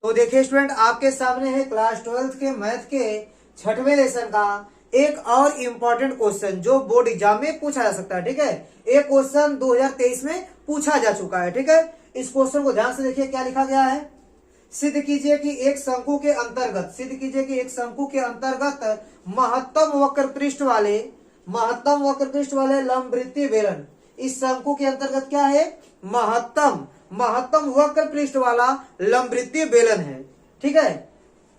तो देखिए स्टूडेंट, आपके सामने है क्लास 12th के मैथ के 6वें लेसन का एक और इम्पोर्टेंट क्वेश्चन जो बोर्ड एग्जाम में पूछा जा सकता है। ठीक है, एक क्वेश्चन 2023 में पूछा जा चुका है। ठीक है, इस क्वेश्चन को ध्यान से देखिए क्या लिखा गया है। सिद्ध कीजिए कि एक शंकु के अंतर्गत महत्तम वक्र पृष्ठ वाले लंबवृत्तीय बेलन। इस शंकु के अंतर्गत क्या है? महत्तम वक्र पृष्ठ वाला लंबवृत्तीय बेलन है। ठीक है,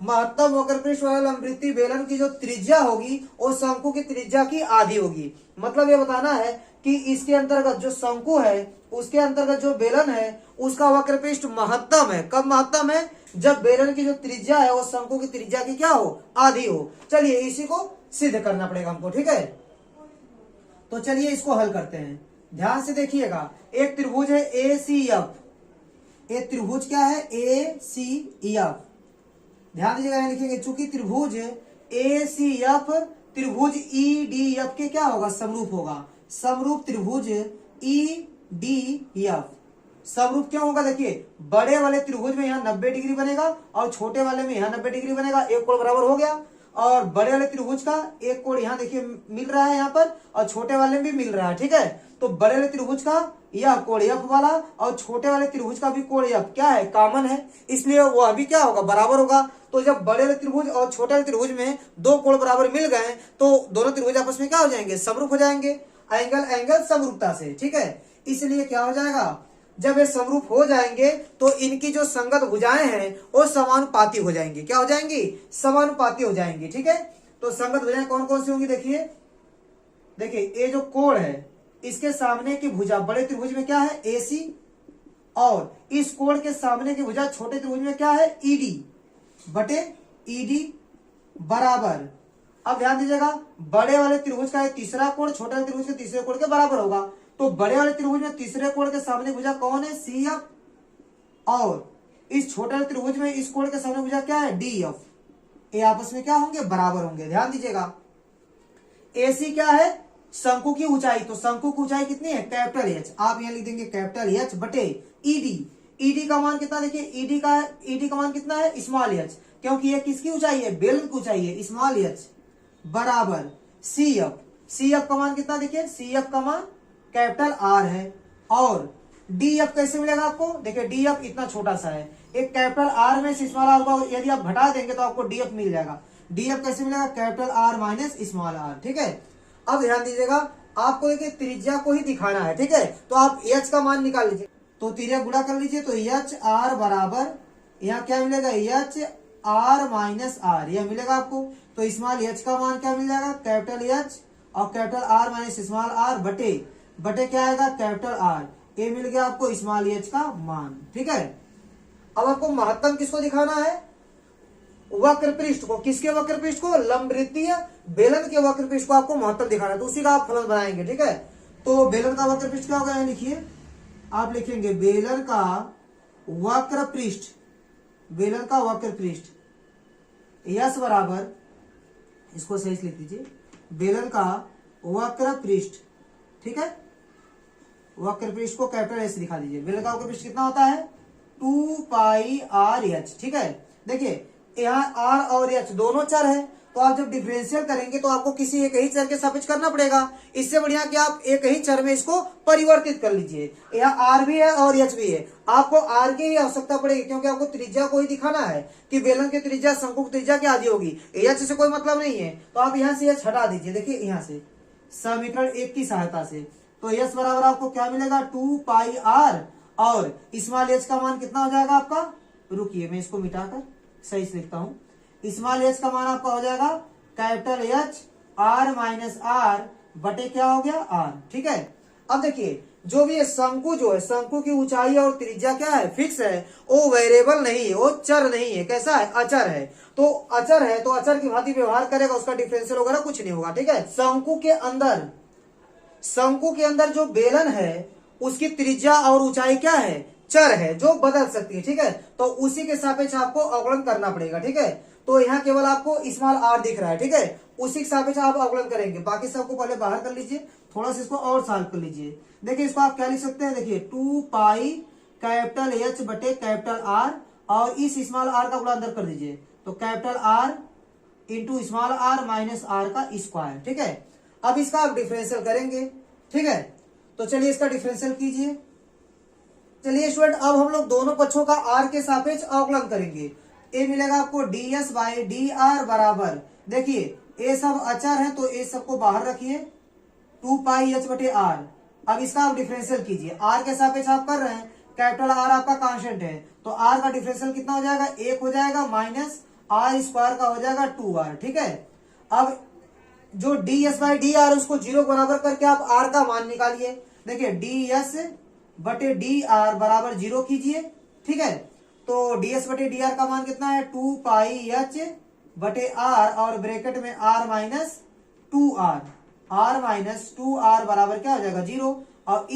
महत्तम वक्र पृष्ठ वाला लंबवृत्तीय बेलन की जो त्रिज्या होगी वो शंकु की त्रिज्या की आधी होगी। मतलब ये बताना है कि इसके अंतर्गत जो शंकु है उसके अंतर्गत जो बेलन है उसका वक्र पृष्ठ महत्तम है। कब महत्तम है? जब बेलन की जो त्रिज्या है वो शंकु की त्रिज्या की क्या हो? आधी हो। चलिए इसी को सिद्ध करना पड़ेगा हमको। ठीक है, तो चलिए इसको हल करते हैं। ध्यान से देखिएगा, एक त्रिभुज है ACF। एक त्रिभुज क्या है? ACF। ध्यान दीजिएगा, यहां लिखेंगे चूंकि त्रिभुज ACF त्रिभुज EDF के क्या होगा? समरूप होगा। समरूप त्रिभुज EDF समरूप क्यों होगा? देखिए, बड़े वाले त्रिभुज में यहाँ 90 डिग्री बनेगा और छोटे वाले में यहाँ 90 डिग्री बनेगा। एक कोण बराबर हो गया। और बड़े वाले त्रिभुज का एक कोण यहाँ देखिए मिल रहा है यहाँ पर, और छोटे वाले में भी मिल रहा है। ठीक है, तो बड़े वाले त्रिभुज का यह कोण F वाला और छोटे वाले त्रिभुज का भी कोण F क्या है? कॉमन है, इसलिए वह भी क्या होगा? बराबर होगा। तो जब बड़े वाले त्रिभुज और छोटे वाले त्रिभुज में दो कोण बराबर मिल गए तो दोनों त्रिभुज आपस में क्या हो जाएंगे? समरूप हो जाएंगे। एंगल समरूपता से। ठीक है, इसलिए क्या हो जाएगा? जब ये समरूप हो जाएंगे तो इनकी जो संगत भुजाएं हैं वो समानुपाती हो जाएंगी। क्या हो जाएंगी? समानुपाती हो जाएंगी। ठीक है, तो संगत भुजाएं कौन कौन सी होंगी? देखिए ये जो कोण है इसके सामने की भुजा बड़े त्रिभुज में क्या है? AC, और इस कोण के सामने की भुजा छोटे त्रिभुज में क्या है? ED बटे ED बराबर। अब ध्यान दीजिएगा, बड़े वाले त्रिभुज का तीसरा कोण छोटे वाले त्रिभुज के तीसरे कोण के बराबर होगा। तो बड़े वाले त्रिभुज में तीसरे कोण के सामने भुजा कौन है? CF, और इस छोटे वाले त्रिभुज में इस कोण के सामने भुजा क्या है? DF। ये आपस में क्या होंगे? बराबर होंगे। ध्यान दीजिएगा, AC क्या है? शंकु की ऊंचाई। तो शंकु की ऊंचाई कितनी है? Capital H। आप यहां लिख देंगे कैपिटल H बटे ED। ED का मान कितना? देखिए ED का मान कितना है? स्मॉल h, क्योंकि ये किसकी ऊंचाई है? बेलन की ऊंचाई है, स्मॉल h बराबर CF। CF का मान कितना? देखिए CF का मान कैपिटल R है। और DF कैसे मिलेगा आपको? देखिए DF इतना छोटा सा है, एक कैपिटल R में स्मॉल r को यदि आप घटा देंगे तो आपको DF मिल जाएगा। DF कैसे मिलेगा? Capital R minus small r। ठीक है, अब ध्यान दीजिएगा, आपको देखिए त्रिज्या को ही दिखाना है। ठीक है, तो आप H का मान निकाल लीजिए, तो त्रिज्या गुणा कर लीजिए। तो HR बराबर यहाँ क्या मिलेगा? HR माइनस R यह मिलेगा आपको। तो स्मॉल h का मान क्या मिल जाएगा? कैपिटल H और capital R minus small r बटे क्या आएगा? Capital R। ये मिल गया आपको स्मॉल h का मान। ठीक है, अब आपको महत्तम किसको दिखाना है? वक्र पृष्ठ को। किसके वक्र पृष्ठ को? लंबवृत्तीय बेलन के वक्र पृष्ठ को आपको महत्तम दिखाना है, तो उसी का आप फलन बनाएंगे। ठीक है, तो बेलन का वक्र पृष्ठ क्या होगा? यहाँ लिखिए, आप लिखेंगे बेलन का वक्र पृष्ठ। बेलन का वक्र पृष्ठ यस बराबर, इसको सही से लिख दीजिए, बेलन का वक्र पृष्ठ। ठीक है, वक्र पृष्ठ को कैपिटल S दिखा दीजिए। बेलन का वक्र पृष्ठ कितना होता है? 2πRh। ठीक है, देखिए यहाँ R और H दोनों चर है, तो आप जब डिफरेंशियल करेंगे तो आपको किसी एक ही चर के सापेक्ष करना पड़ेगा। इससे बढ़िया कि आप एक ही चर में इसको परिवर्तित कर लीजिए। यहाँ R भी है और H भी है, आपको R की ही आवश्यकता पड़ेगी, क्योंकि आपको त्रिज्या को ही दिखाना है कि बेलन की त्रिज्या शंकु की त्रिज्या की आधी होगी। H से कोई मतलब नहीं है, तो आप यहाँ से H हटा दीजिए। देखिए यहाँ से समीकरण 1 की सहायता से, तो H बराबर आपको क्या मिलेगा? 2πR, और स्मॉल h का मान कितना हो जाएगा आपका? रुकिए मैं इसको मिटाकर सही से लिखता हूं। स्मॉल h का मान आपका हो जाएगा capital H R minus R बटे क्या हो गया? R। ठीक है, अब देखिए जो भी शंकु जो है, शंकु की ऊंचाई और त्रिज्या क्या है? फिक्स है, वो वेरिएबल नहीं है, वो चर नहीं है। कैसा है? अचर है। तो अचर है तो अचर की भांति व्यवहार करेगा, उसका डिफरेंशियल वगैरह कुछ नहीं होगा। ठीक है, शंकु के अंदर जो बेलन है उसकी त्रिज्या और ऊंचाई क्या है? चर है, जो बदल सकती है। ठीक है, तो उसी के सापेक्ष आपको अवकलन करना पड़ेगा। ठीक है, तो यहाँ केवल आपको स्मॉल r दिख रहा है। ठीक है, उसी के सापेक्ष आप अवकलन करेंगे, बाकी सबको पहले बाहर कर लीजिए, थोड़ा सा इसको और सॉल्व कर लीजिए। देखिए इसको आप क्या लिख सकते हैं? देखिए 2π कैपिटल H बटे कैपिटल R और इस स्मॉल आर का गुणा अंदर कर दीजिए, तो capital R into small R minus R का स्क्वायर। ठीक है, अब इसका आप डिफरेंशियल करेंगे। ठीक है, तो चलिए इसका डिफरेंशियल कीजिए। चलिए स्टूडेंट, अब हम लोग दोनों पक्षों का आर के सापेक्ष अवकलन करेंगे। ए मिलेगा आपको D S by D R बराबर, देखिए ये सब अचर है तो ये सबको बाहर रखिए, 2 पाई एच बटे आर। अब इसका आप डिफरेंशियल कीजिए, आर के सापेक्ष आप कर रहे हैं, कैपिटल आर आपका कांस्टेंट है, तो आर का डिफरेंशियल कितना हो जाएगा, 1 हो जाएगा, माइनस आर स्क्वायर का हो जाएगा 2r। ठीक है, अब जो D S by D R उसको 0 बराबर करके आप आर का मान निकालिए। देखिए डी एस बटे डी आर बराबर 0 कीजिए। ठीक है, तो डी एस बटे डी आर का मान कितना है, 2 पाई एच बटे आर और ब्रैकेट में R minus 2r, R minus 2r बराबर क्या हो जाएगा 0। और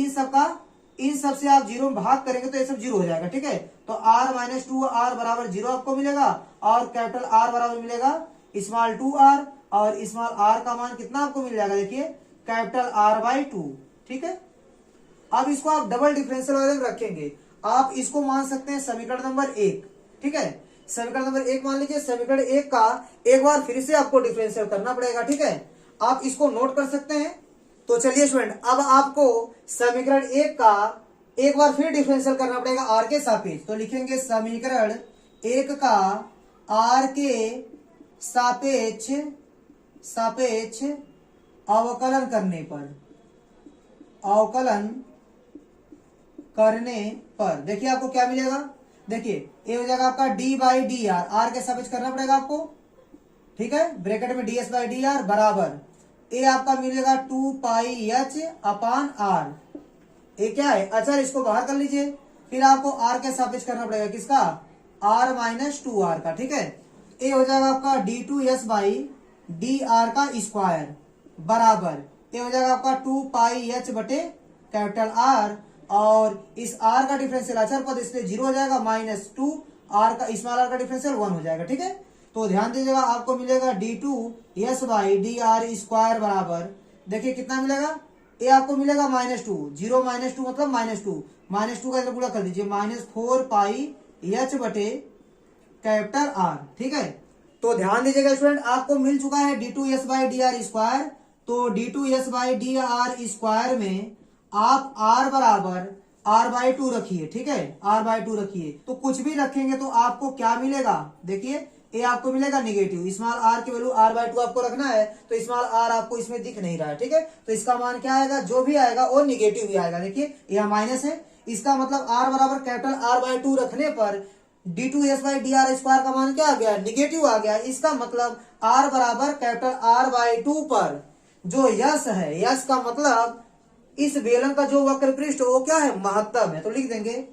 इन सब से आप 0 में भाग करेंगे तो ये सब 0 हो जाएगा। ठीक है, तो r माइनस 2r बराबर 0 आपको मिलेगा और कैपिटल R बराबर मिलेगा स्मॉल 2r और स्मॉल r का मान कितना आपको मिल जाएगा, देखिए कैपिटल R बाई 2। ठीक है, अब इसको आप डबल डिफरेंशियल वाले में रखेंगे, आप इसको मान सकते हैं समीकरण नंबर 1। ठीक है, समीकरण नंबर 1 मान लीजिए। समीकरण 1 का एक बार फिर से आपको डिफरेंशियल करना पड़ेगा। ठीक है, आप इसको नोट कर सकते हैं। तो चलिए स्टूडेंट, अब आपको समीकरण 1 का एक बार फिर डिफरेंशियल करना पड़ेगा आर के सापेक्ष। तो लिखेंगे समीकरण 1 का आर के सापेक्ष अवकलन करने पर देखिए आपको क्या मिलेगा, देखिए ये हो जाएगा आपका D by D R, R के सापेक्ष करना पड़ेगा आपको। ठीक है, ब्रैकेट में D S by D R बराबर ये आपका मिलेगा 2 पाई एच अपान आर। ये क्या है, अचर, इसको बाहर कर लीजिए। फिर आपको आर के सापेक्ष करना पड़ेगा किसका, आर माइनस 2r का। ठीक है, ये हो जाएगा आपका D two S by D R का स्क्वायर बराबर ये हो जाएगा आपका 2 पाई एच बटे कैपिटल आर और इस आर का डिफरेंशियल अचर पद इसलिए 0 हो जाएगा, माइनस 2 आर का स्मॉल आर का डिफरेंशियल 1 हो जाएगा। ठीक है, तो ध्यान दीजिएगा आपको मिलेगा D two S by D R square बराबर, देखिए कितना मिलेगा, ये आपको मिलेगा -2, 0 - 2 मतलब -2 का गुणा कर दीजिए, -4 पाई एच बटे कैपिटल आर। ठीक है, तो ध्यान दीजिएगा स्टूडेंट, आपको मिल चुका है d two S by D R square. तो d two S by D R square में आप आर बराबर आर बाई 2 रखिए। ठीक है, आर बाई 2 रखिए, तो कुछ भी रखेंगे तो आपको क्या मिलेगा, देखिए ये आपको मिलेगा निगेटिव, स्मॉल आर की वैल्यू आर बाई 2 आपको रखना है, तो स्मॉल आर आपको इसमें दिख नहीं रहा है। ठीक है, तो इसका मान क्या आएगा, जो भी आएगा वो निगेटिव ही आएगा। देखिए यह माइनस है, इसका मतलब आर बराबर कैपिटल आर बाई 2 रखने पर D two S by D R square का मान क्या आ गया, निगेटिव आ गया। इसका मतलब आर बराबर कैपिटल आर बाई 2 पर जो यश है, यश का मतलब इस बेलन का जो वक्र पृष्ठ वो क्या है, महत्तम है। तो लिख देंगे,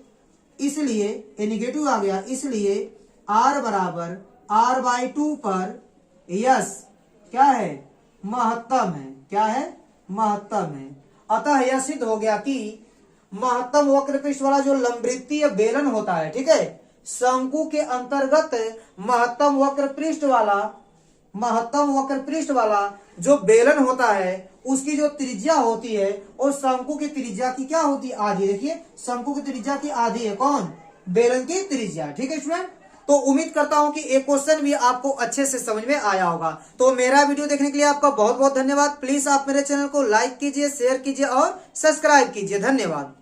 इसलिए ये निगेटिव आ गया, इसलिए आर बराबर आर बाई 2 पर यश क्या है, महत्तम है। क्या है, महत्तम है। अतः यह सिद्ध हो गया कि महत्तम वक्र पृष्ठ वाला जो लंबवृत्तीय बेलन होता है, ठीक है, शंकु के अंतर्गत महत्तम वक्र पृष्ठ वाला जो बेलन होता है उसकी जो त्रिज्या होती है और शंकु की त्रिज्या की क्या होती है, आधी। देखिए शंकु की त्रिज्या की आधी है कौन, बेलन की त्रिज्या। ठीक है स्टूडेंट, तो उम्मीद करता हूं कि एक क्वेश्चन भी आपको अच्छे से समझ में आया होगा। तो मेरा वीडियो देखने के लिए आपका बहुत बहुत धन्यवाद। प्लीज आप मेरे चैनल को लाइक कीजिए, शेयर कीजिए और सब्सक्राइब कीजिए। धन्यवाद।